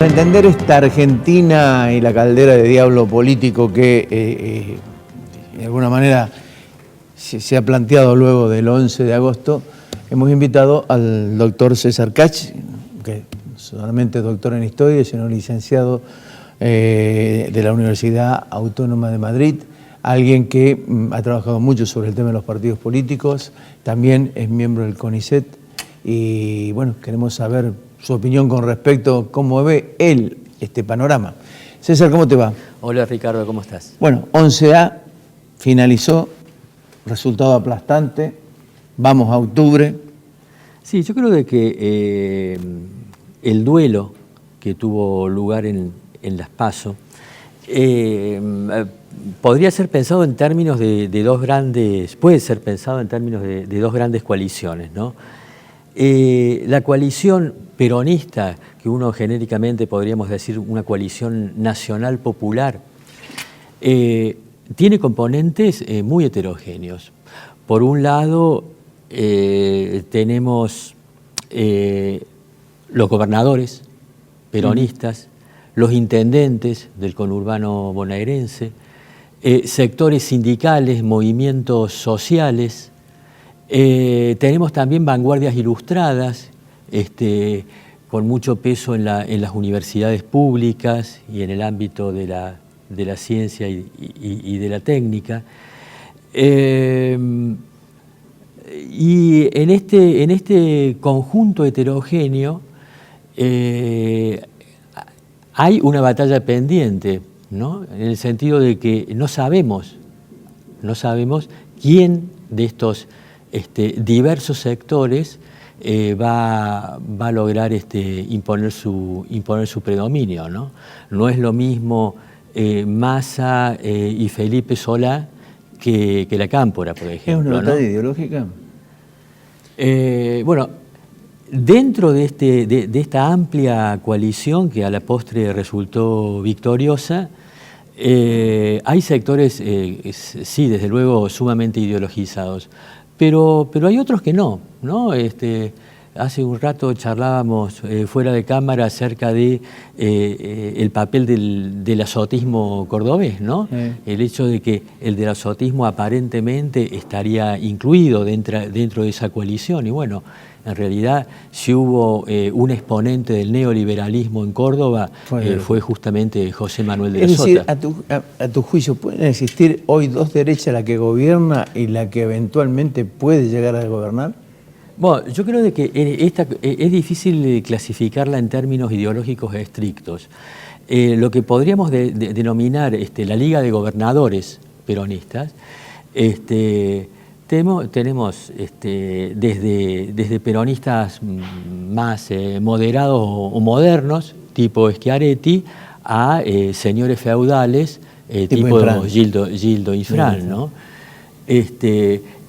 Para entender esta Argentina y la caldera de diablo político que de alguna manera se ha planteado luego del 11 de agosto, hemos invitado al doctor César Kach, que solamente es doctor en Historia, sino licenciado de la Universidad Autónoma de Madrid, alguien que ha trabajado mucho sobre el tema de los partidos políticos, también es miembro del CONICET, y bueno, queremos saber su opinión con respecto a cómo ve él este panorama. César, ¿cómo te va? Hola Ricardo, ¿cómo estás? Bueno, 11A finalizó, resultado aplastante, vamos a octubre. Sí, yo creo de que el duelo que tuvo lugar en las PASO podría ser pensado en términos de dos grandes, puede ser pensado en términos de dos grandes coaliciones, ¿no? La coalición peronista, que uno genéricamente podríamos decir una coalición nacional popular, tiene componentes muy heterogéneos. Por un lado, tenemos los gobernadores peronistas, los intendentes del conurbano bonaerense, sectores sindicales, movimientos sociales. Tenemos también vanguardias ilustradas, con mucho peso en las universidades públicas y en el ámbito de la ciencia y de la técnica. Y en este conjunto heterogéneo hay una batalla pendiente, ¿no? En el sentido de que no sabemos quién de estos diversos sectores va a lograr imponer su predominio, ¿no? No es lo mismo Massa y Felipe Solá que la Cámpora, por ejemplo. ¿Es una batalla ideológica? Bueno, dentro de esta amplia coalición que a la postre resultó victoriosa, hay sectores, sí, desde luego, sumamente ideologizados, pero hay otros que no, ¿no? Hace un rato charlábamos fuera de cámara acerca de el papel del azotismo cordobés, ¿no? El hecho de que el del azotismo aparentemente estaría incluido dentro de esa coalición. Y bueno, en realidad, si hubo un exponente del neoliberalismo en Córdoba, fue justamente José Manuel de la Sota. Es decir, a tu juicio, ¿pueden existir hoy dos derechas, la que gobierna y la que eventualmente puede llegar a gobernar? Bueno, yo creo de que es difícil clasificarla en términos ideológicos estrictos. Lo que podríamos denominar la Liga de Gobernadores peronistas, tenemos desde peronistas más moderados o modernos, tipo Schiaretti, a señores feudales, tipo Gildo Infran, ¿no?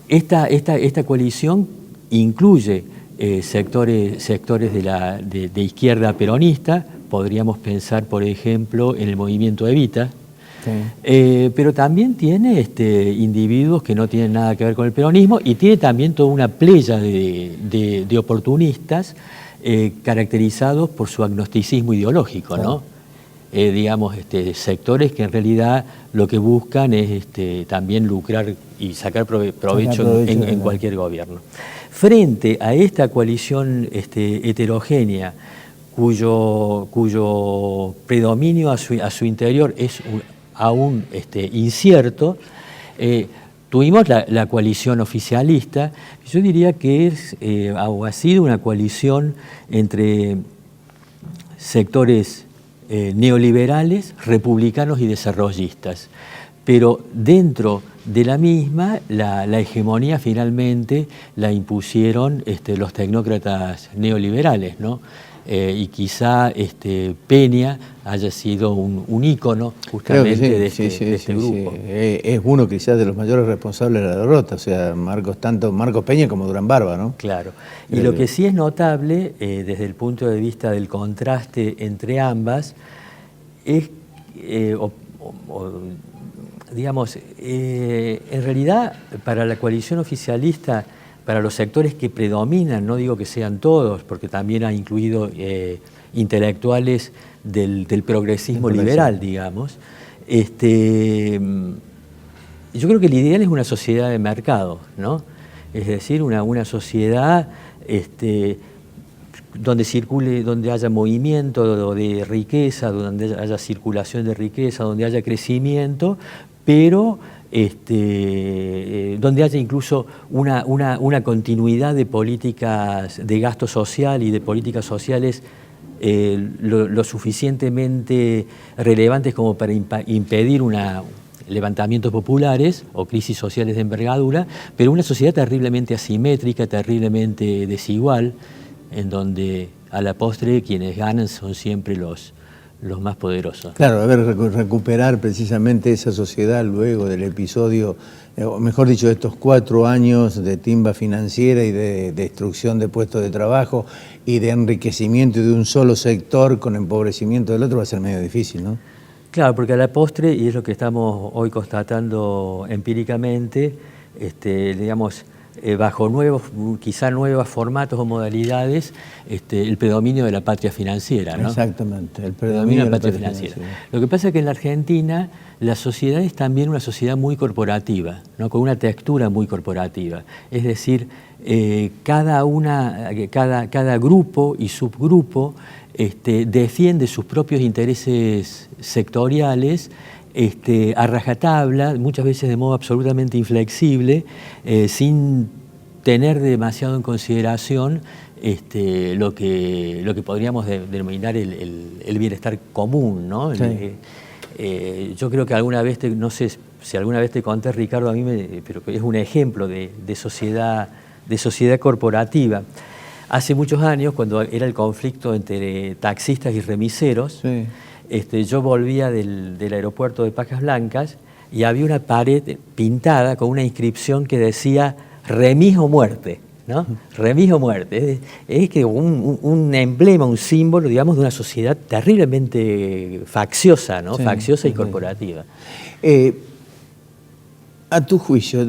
Esta coalición incluye sectores de izquierda peronista. Podríamos pensar, por ejemplo, en el movimiento Evita, pero también tiene individuos que no tienen nada que ver con el peronismo, y tiene también toda una playa de oportunistas caracterizados por su agnosticismo ideológico, ¿no? Digamos, sectores que en realidad lo que buscan es también lucrar y sacar provecho en cualquier gobierno. Frente a esta coalición heterogénea, cuyo predominio a su interior es aún incierto, tuvimos la coalición oficialista. Yo diría que ha sido una coalición entre sectores neoliberales, republicanos y desarrollistas, pero dentro de la misma, la hegemonía finalmente la impusieron los tecnócratas neoliberales, ¿no? Y quizá Peña haya sido un ícono justamente de este grupo. Sí. Es uno quizás de los mayores responsables de la derrota, o sea, tanto Marcos Peña como Durán Barba, ¿no? Claro. Y lo que sí es notable, desde el punto de vista del contraste entre ambas, es, digamos, en realidad para la coalición oficialista para los sectores que predominan, no digo que sean todos, porque también ha incluido intelectuales del progresismo liberal, digamos. Yo creo que el ideal es una sociedad de mercado, ¿no? Es decir, una sociedad donde circule, donde haya movimiento de riqueza, donde haya circulación de riqueza, donde haya crecimiento, pero donde haya incluso una continuidad de políticas de gasto social y de políticas sociales lo suficientemente relevantes como para impedir levantamientos populares o crisis sociales de envergadura, pero una sociedad terriblemente asimétrica, terriblemente desigual, en donde a la postre quienes ganan son siempre los más poderosos. Claro, a ver, recuperar precisamente esa sociedad luego del episodio, o mejor dicho, de estos 4 años de timba financiera y de destrucción de puestos de trabajo y de enriquecimiento de un solo sector con empobrecimiento del otro, va a ser medio difícil, ¿no? Claro, porque a la postre, y es lo que estamos hoy constatando empíricamente, digamos, bajo quizá nuevos formatos o modalidades, el predominio de la patria financiera, ¿no? Exactamente, el predominio de la patria financiera. Lo que pasa es que en la Argentina la sociedad es también una sociedad muy corporativa, ¿no? Con una textura muy corporativa. Es decir, cada grupo y subgrupo defiende sus propios intereses sectoriales a rajatabla, muchas veces de modo absolutamente inflexible, sin tener demasiado en consideración lo que podríamos denominar el bienestar común, ¿no? Sí. Yo creo que alguna vez, no sé si alguna vez te conté, Ricardo, pero es un ejemplo de sociedad corporativa. Hace muchos años, cuando era el conflicto entre taxistas y remiseros, sí, yo volvía del aeropuerto de Pajas Blancas y había una pared pintada con una inscripción que decía remis o muerte, ¿no? Remis o muerte. Es que un emblema, un símbolo, digamos, de una sociedad terriblemente facciosa, ¿no? Sí, facciosa y corporativa. A tu juicio,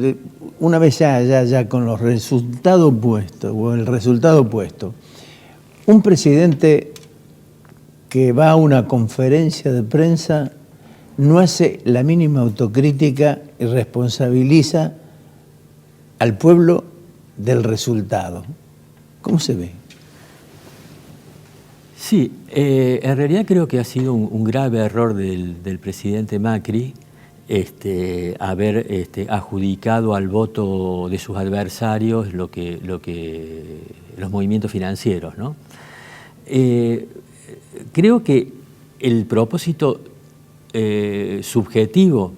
una vez ya con los resultados puestos, o el resultado puesto, un presidente que va a una conferencia de prensa no hace la mínima autocrítica y responsabiliza al pueblo del resultado. ¿Cómo se ve? Sí, en realidad creo que ha sido un grave error del presidente Macri haber adjudicado al voto de sus adversarios los movimientos financieros, ¿no? Creo que el propósito subjetivo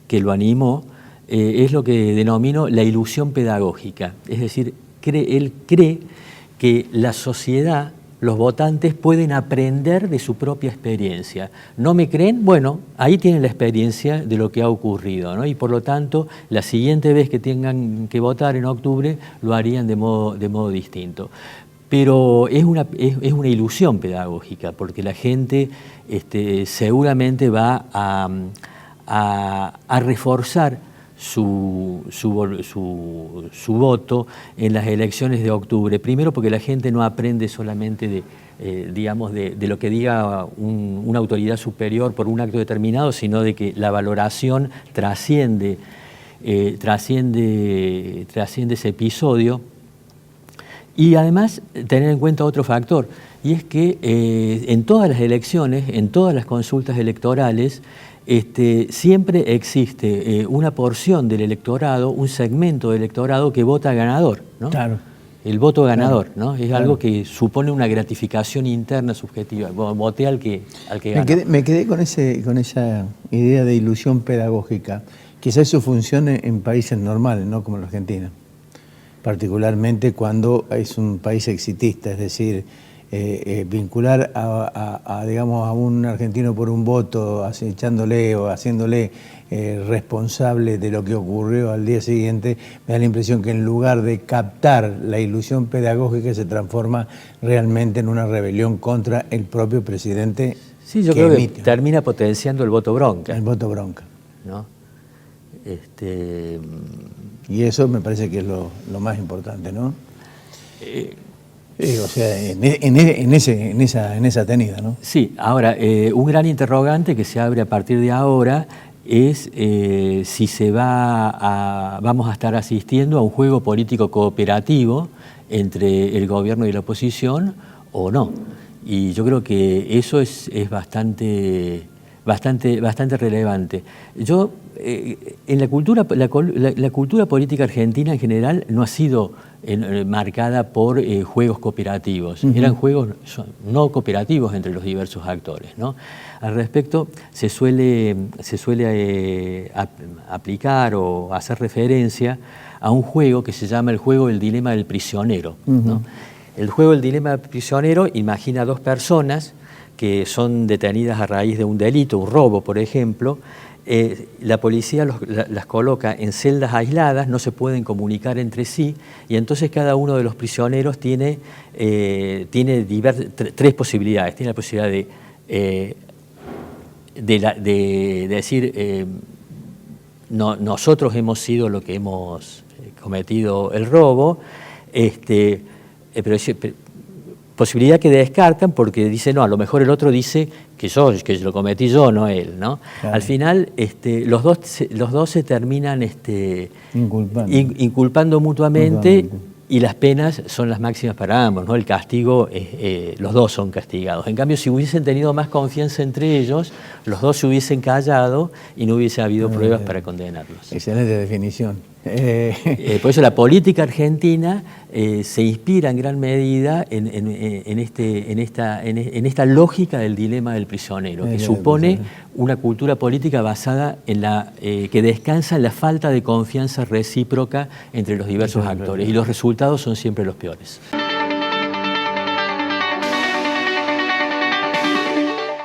que lo animó es lo que denomino la ilusión pedagógica. Es decir, él cree que la sociedad, los votantes pueden aprender de su propia experiencia. ¿No me creen? Bueno, ahí tienen la experiencia de lo que ha ocurrido, ¿no? Y por lo tanto, la siguiente vez que tengan que votar en octubre, lo harían de modo distinto. Pero es una ilusión pedagógica, porque la gente seguramente va a reforzar su voto en las elecciones de octubre. Primero porque la gente no aprende solamente de lo que diga una autoridad superior por un acto determinado, sino de que la valoración trasciende ese episodio. Y además tener en cuenta otro factor, y es que en todas las elecciones, en todas las consultas electorales, siempre existe una porción del electorado, un segmento del electorado que vota ganador, ¿no? Claro. El voto ganador, claro, ¿no? Es claro, algo que supone una gratificación interna subjetiva. Voté al que ganó. Me quedé con esa idea de ilusión pedagógica. Quizás eso funcione en países normales, no como la Argentina. Particularmente cuando es un país exitista, es decir, vincular digamos, a un argentino por un voto, echándole o haciéndole responsable de lo que ocurrió al día siguiente, me da la impresión que en lugar de captar la ilusión pedagógica se transforma realmente en una rebelión contra el propio presidente. Sí, yo creo que termina potenciando el voto bronca. El voto bronca. ¿No? Y eso me parece que es lo más importante, ¿no? O sea, en esa tenida, ¿no? Sí, ahora, un gran interrogante que se abre a partir de ahora es si vamos a estar asistiendo a un juego político cooperativo entre el gobierno y la oposición o no. Y yo creo que eso es bastante relevante. Yo, en la cultura política argentina en general no ha sido marcada por juegos cooperativos. Eran juegos no cooperativos entre los diversos actores, ¿no? Al respecto, se suele aplicar o hacer referencia a un juego que se llama el juego del dilema del prisionero, ¿no? El juego del dilema del prisionero imagina dos personas que son detenidas a raíz de un delito, un robo, por ejemplo. La policía las coloca en celdas aisladas, no se pueden comunicar entre sí, y entonces cada uno de los prisioneros tiene tres posibilidades. Tiene la posibilidad de decir, nosotros hemos sido los que hemos cometido el robo, pero posibilidad que descartan porque dicen, no, a lo mejor el otro dice que lo cometí yo, no él, ¿no? Claro. Al final los dos se terminan inculpando mutuamente, y las penas son las máximas para ambos, ¿no? El castigo, los dos son castigados. En cambio, si hubiesen tenido más confianza entre ellos, los dos se hubiesen callado y no hubiese habido pruebas para condenarlos. Excelente definición. Por eso la política argentina se inspira en gran medida en esta lógica del dilema del prisionero, que supone una cultura política basada en que descansa en la falta de confianza recíproca entre los diversos actores, y los resultados son siempre los peores.